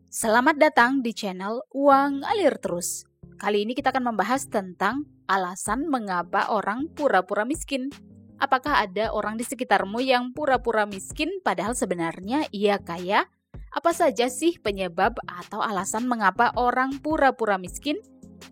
Selamat datang di channel Uang Alir Terus. Kali ini kita akan membahas tentang alasan mengapa orang pura-pura miskin. Apakah ada orang di sekitarmu yang pura-pura miskin padahal sebenarnya ia kaya? Apa saja sih penyebab atau alasan mengapa orang pura-pura miskin?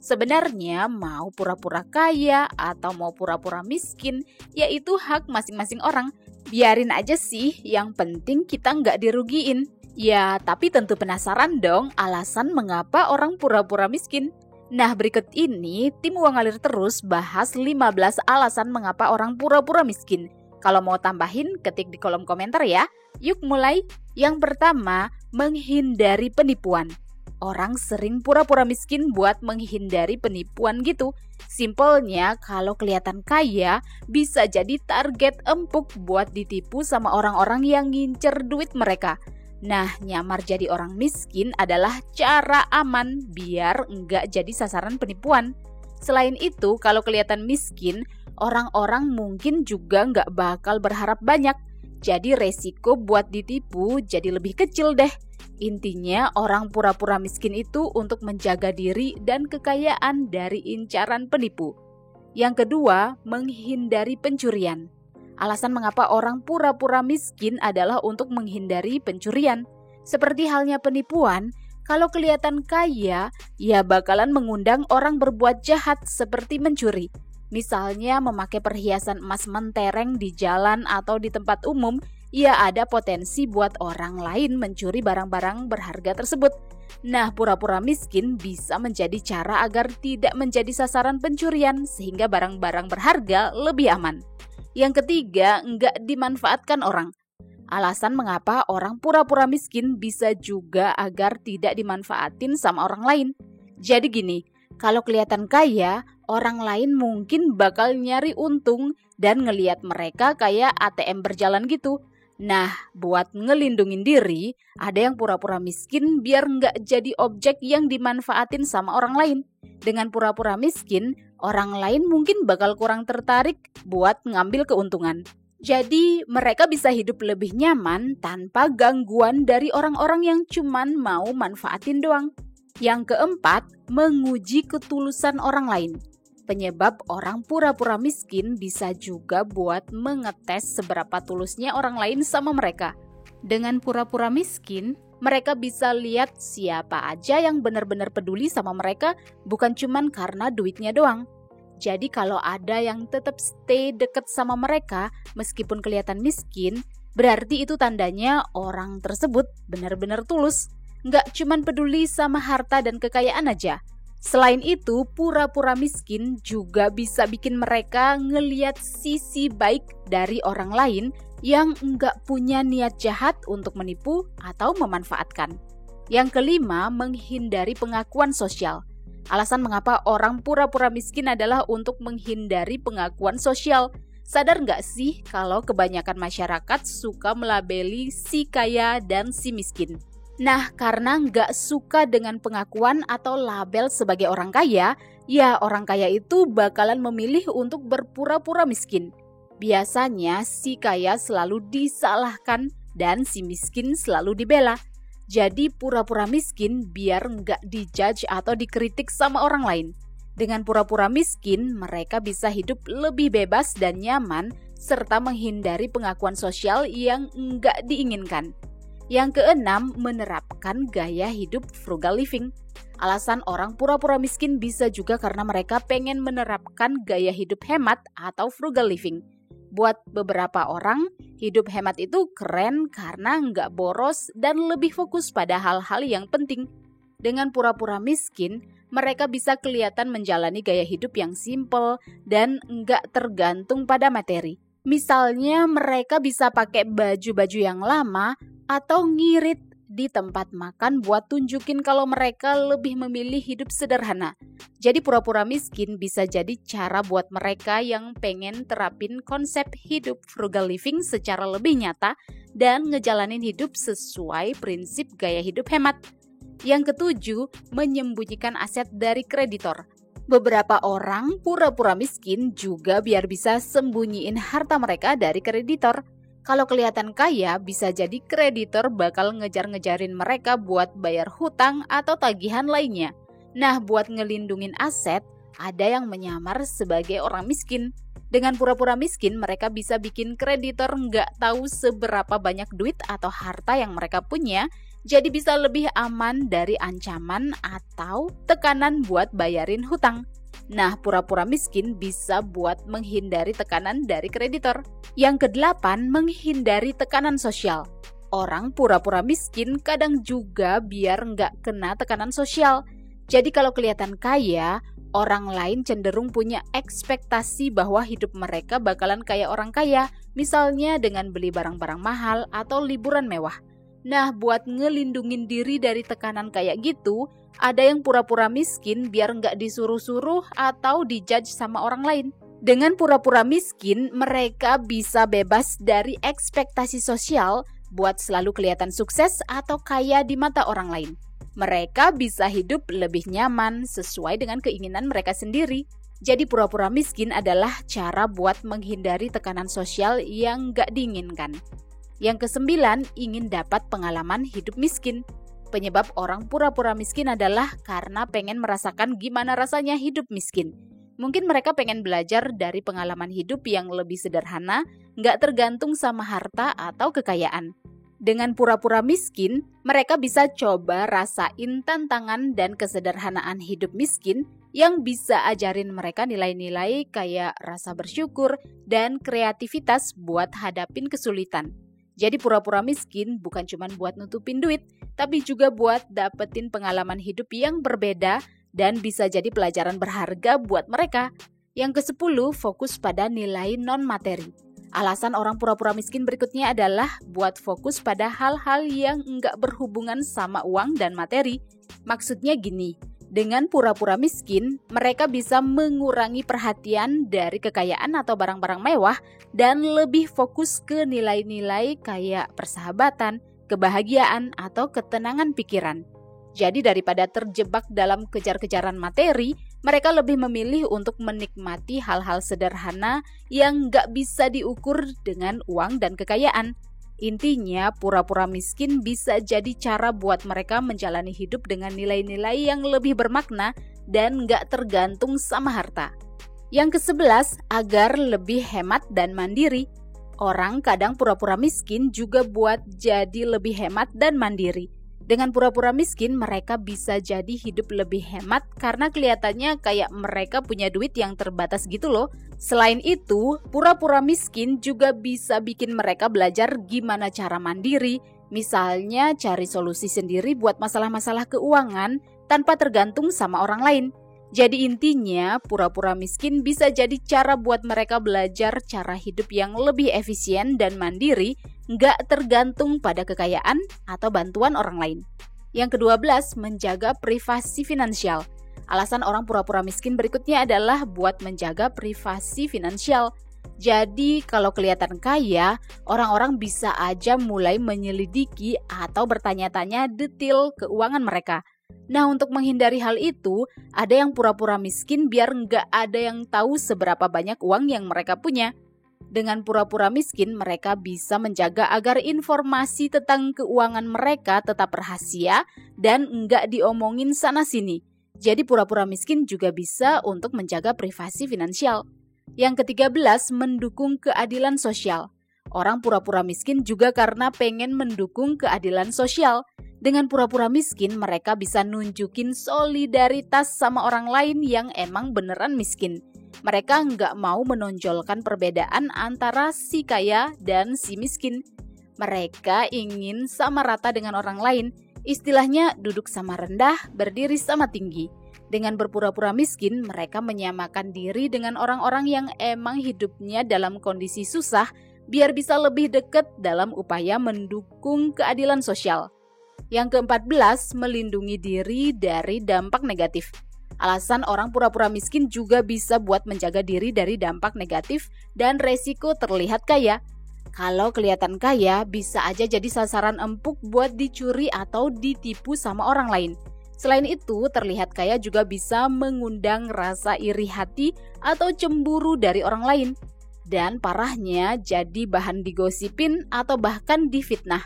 Sebenarnya mau pura-pura kaya atau mau pura-pura miskin, yaitu hak masing-masing orang. Biarin aja sih, yang penting kita nggak dirugiin. Ya, tapi tentu penasaran dong alasan mengapa orang pura-pura miskin. Nah, berikut ini tim Uang Alir Terus bahas 15 alasan mengapa orang pura-pura miskin. Kalau mau tambahin, ketik di kolom komentar ya. Yuk mulai. Yang pertama, menghindari penipuan. Orang sering pura-pura miskin buat menghindari penipuan gitu. Simpelnya, kalau kelihatan kaya, bisa jadi target empuk buat ditipu sama orang-orang yang ngincer duit mereka. Nah, nyamar jadi orang miskin adalah cara aman biar nggak jadi sasaran penipuan. Selain itu, kalau kelihatan miskin, orang-orang mungkin juga nggak bakal berharap banyak. Jadi resiko buat ditipu jadi lebih kecil deh. Intinya, orang pura-pura miskin itu untuk menjaga diri dan kekayaan dari incaran penipu. Yang kedua, menghindari pencurian. Alasan mengapa orang pura-pura miskin adalah untuk menghindari pencurian. Seperti halnya penipuan, kalau kelihatan kaya, ya bakalan mengundang orang berbuat jahat seperti mencuri. Misalnya memakai perhiasan emas mentereng di jalan atau di tempat umum, ya ada potensi buat orang lain mencuri barang-barang berharga tersebut. Nah, pura-pura miskin bisa menjadi cara agar tidak menjadi sasaran pencurian sehingga barang-barang berharga lebih aman. Yang ketiga, nggak dimanfaatkan orang. Alasan mengapa orang pura-pura miskin bisa juga agar tidak dimanfaatin sama orang lain. Jadi gini, kalau kelihatan kaya, orang lain mungkin bakal nyari untung dan ngelihat mereka kayak ATM berjalan gitu. Nah, buat ngelindungin diri, ada yang pura-pura miskin biar nggak jadi objek yang dimanfaatin sama orang lain. Dengan pura-pura miskin, orang lain mungkin bakal kurang tertarik buat ngambil keuntungan. Jadi, mereka bisa hidup lebih nyaman tanpa gangguan dari orang-orang yang cuman mau manfaatin doang. Yang keempat, menguji ketulusan orang lain. Penyebab orang pura-pura miskin bisa juga buat mengetes seberapa tulusnya orang lain sama mereka. Dengan pura-pura miskin, mereka bisa lihat siapa aja yang benar-benar peduli sama mereka, bukan cuman karena duitnya doang. Jadi kalau ada yang tetap stay deket sama mereka meskipun kelihatan miskin, berarti itu tandanya orang tersebut benar-benar tulus. Nggak cuman peduli sama harta dan kekayaan aja. Selain itu, pura-pura miskin juga bisa bikin mereka ngeliat sisi baik dari orang lain yang nggak punya niat jahat untuk menipu atau memanfaatkan. Yang kelima, menghindari pengakuan sosial. Alasan mengapa orang pura-pura miskin adalah untuk menghindari pengakuan sosial. Sadar nggak sih kalau kebanyakan masyarakat suka melabeli si kaya dan si miskin? Nah, karena nggak suka dengan pengakuan atau label sebagai orang kaya, ya orang kaya itu bakalan memilih untuk berpura-pura miskin. Biasanya si kaya selalu disalahkan dan si miskin selalu dibela. Jadi pura-pura miskin biar nggak dijudge atau dikritik sama orang lain. Dengan pura-pura miskin, mereka bisa hidup lebih bebas dan nyaman serta menghindari pengakuan sosial yang nggak diinginkan. Yang keenam, menerapkan gaya hidup frugal living. Alasan orang pura-pura miskin bisa juga karena mereka pengen menerapkan gaya hidup hemat atau frugal living. Buat beberapa orang, hidup hemat itu keren karena nggak boros dan lebih fokus pada hal-hal yang penting. Dengan pura-pura miskin, mereka bisa kelihatan menjalani gaya hidup yang simple dan nggak tergantung pada materi. Misalnya mereka bisa pakai baju-baju yang lama atau ngirit di tempat makan buat tunjukin kalau mereka lebih memilih hidup sederhana. Jadi pura-pura miskin bisa jadi cara buat mereka yang pengen terapin konsep hidup frugal living secara lebih nyata dan ngejalanin hidup sesuai prinsip gaya hidup hemat. Yang ketujuh, menyembunyikan aset dari kreditor. Beberapa orang pura-pura miskin juga biar bisa sembunyiin harta mereka dari kreditor. Kalau kelihatan kaya, bisa jadi kreditor bakal ngejar-ngejarin mereka buat bayar hutang atau tagihan lainnya. Nah, buat ngelindungin aset, ada yang menyamar sebagai orang miskin. Dengan pura-pura miskin, mereka bisa bikin kreditor nggak tahu seberapa banyak duit atau harta yang mereka punya, jadi bisa lebih aman dari ancaman atau tekanan buat bayarin hutang. Nah, pura-pura miskin bisa buat menghindari tekanan dari kreditor. Yang kedelapan, menghindari tekanan sosial. Orang pura-pura miskin kadang juga biar nggak kena tekanan sosial. Jadi kalau kelihatan kaya, orang lain cenderung punya ekspektasi bahwa hidup mereka bakalan kayak orang kaya, misalnya dengan beli barang-barang mahal atau liburan mewah. Nah, buat ngelindungin diri dari tekanan kayak gitu, ada yang pura-pura miskin biar nggak disuruh-suruh atau dijudge sama orang lain. Dengan pura-pura miskin, mereka bisa bebas dari ekspektasi sosial buat selalu kelihatan sukses atau kaya di mata orang lain. Mereka bisa hidup lebih nyaman sesuai dengan keinginan mereka sendiri. Jadi pura-pura miskin adalah cara buat menghindari tekanan sosial yang nggak diinginkan. Yang kesembilan, ingin dapat pengalaman hidup miskin. Penyebab orang pura-pura miskin adalah karena pengen merasakan gimana rasanya hidup miskin. Mungkin mereka pengen belajar dari pengalaman hidup yang lebih sederhana, nggak tergantung sama harta atau kekayaan. Dengan pura-pura miskin, mereka bisa coba rasain tantangan dan kesederhanaan hidup miskin yang bisa ajarin mereka nilai-nilai kayak rasa bersyukur dan kreativitas buat hadapin kesulitan. Jadi pura-pura miskin bukan cuma buat nutupin duit, tapi juga buat dapetin pengalaman hidup yang berbeda dan bisa jadi pelajaran berharga buat mereka. Yang ke-10, fokus pada nilai non-materi. Alasan orang pura-pura miskin berikutnya adalah buat fokus pada hal-hal yang nggak berhubungan sama uang dan materi. Maksudnya gini, dengan pura-pura miskin, mereka bisa mengurangi perhatian dari kekayaan atau barang-barang mewah dan lebih fokus ke nilai-nilai kayak persahabatan, kebahagiaan, atau ketenangan pikiran. Jadi daripada terjebak dalam kejar-kejaran materi, mereka lebih memilih untuk menikmati hal-hal sederhana yang nggak bisa diukur dengan uang dan kekayaan. Intinya, pura-pura miskin bisa jadi cara buat mereka menjalani hidup dengan nilai-nilai yang lebih bermakna dan nggak tergantung sama harta. Yang ke-11, agar lebih hemat dan mandiri. Orang kadang pura-pura miskin juga buat jadi lebih hemat dan mandiri. Dengan pura-pura miskin, mereka bisa jadi hidup lebih hemat karena kelihatannya kayak mereka punya duit yang terbatas gitu loh. Selain itu, pura-pura miskin juga bisa bikin mereka belajar gimana cara mandiri, misalnya cari solusi sendiri buat masalah-masalah keuangan tanpa tergantung sama orang lain. Jadi intinya, pura-pura miskin bisa jadi cara buat mereka belajar cara hidup yang lebih efisien dan mandiri, nggak tergantung pada kekayaan atau bantuan orang lain. Yang ke-12, menjaga privasi finansial. Alasan orang pura-pura miskin berikutnya adalah buat menjaga privasi finansial. Jadi kalau kelihatan kaya, orang-orang bisa aja mulai menyelidiki atau bertanya-tanya detail keuangan mereka. Nah, untuk menghindari hal itu, ada yang pura-pura miskin biar nggak ada yang tahu seberapa banyak uang yang mereka punya. Dengan pura-pura miskin, mereka bisa menjaga agar informasi tentang keuangan mereka tetap rahasia dan nggak diomongin sana-sini. Jadi pura-pura miskin juga bisa untuk menjaga privasi finansial. Yang ke-13, mendukung keadilan sosial. Orang pura-pura miskin juga karena pengen mendukung keadilan sosial. Dengan pura-pura miskin, mereka bisa nunjukin solidaritas sama orang lain yang emang beneran miskin. Mereka nggak mau menonjolkan perbedaan antara si kaya dan si miskin. Mereka ingin sama rata dengan orang lain. Istilahnya duduk sama rendah, berdiri sama tinggi. Dengan berpura-pura miskin, mereka menyamakan diri dengan orang-orang yang emang hidupnya dalam kondisi susah, biar bisa lebih dekat dalam upaya mendukung keadilan sosial. Yang ke-14, melindungi diri dari dampak negatif. Alasan orang pura-pura miskin juga bisa buat menjaga diri dari dampak negatif dan resiko terlihat kaya. Kalau kelihatan kaya, bisa aja jadi sasaran empuk buat dicuri atau ditipu sama orang lain. Selain itu, terlihat kaya juga bisa mengundang rasa iri hati atau cemburu dari orang lain. dan parahnya jadi bahan digosipin atau bahkan difitnah.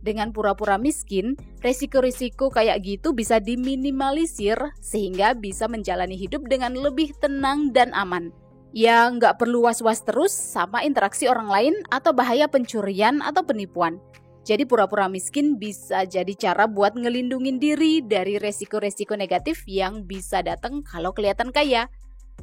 Dengan pura-pura miskin, resiko-risiko kayak gitu bisa diminimalisir sehingga bisa menjalani hidup dengan lebih tenang dan aman. Ya nggak perlu was-was terus sama interaksi orang lain atau bahaya pencurian atau penipuan. Jadi pura-pura miskin bisa jadi cara buat ngelindungin diri dari resiko-resiko negatif yang bisa datang kalau kelihatan kaya.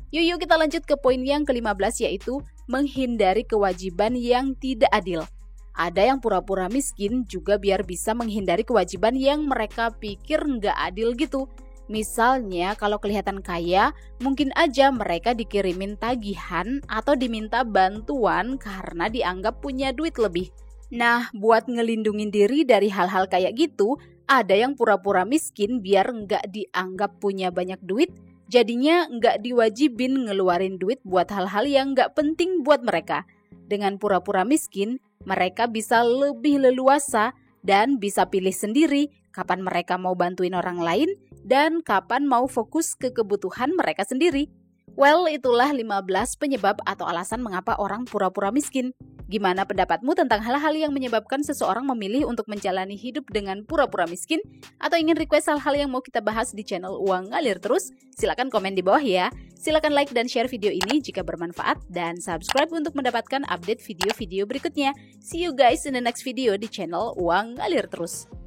Yuk kita lanjut ke poin yang ke-15, yaitu menghindari kewajiban yang tidak adil. Ada yang pura-pura miskin juga biar bisa menghindari kewajiban yang mereka pikir nggak adil gitu. Misalnya kalau kelihatan kaya, mungkin aja mereka dikirimin tagihan atau diminta bantuan karena dianggap punya duit lebih. Nah, buat ngelindungin diri dari hal-hal kayak gitu, ada yang pura-pura miskin biar nggak dianggap punya banyak duit, jadinya nggak diwajibin ngeluarin duit buat hal-hal yang nggak penting buat mereka. Dengan pura-pura miskin, mereka bisa lebih leluasa dan bisa pilih sendiri kapan mereka mau bantuin orang lain dan kapan mau fokus ke kebutuhan mereka sendiri. Well, itulah 15 penyebab atau alasan mengapa orang pura-pura miskin. Gimana pendapatmu tentang hal-hal yang menyebabkan seseorang memilih untuk menjalani hidup dengan pura-pura miskin? Atau ingin request hal-hal yang mau kita bahas di channel Uang Ngalir Terus? Silakan komen di bawah ya. Silakan like dan share video ini jika bermanfaat dan subscribe untuk mendapatkan update video-video berikutnya. See you guys in the next video di channel Uang Ngalir Terus.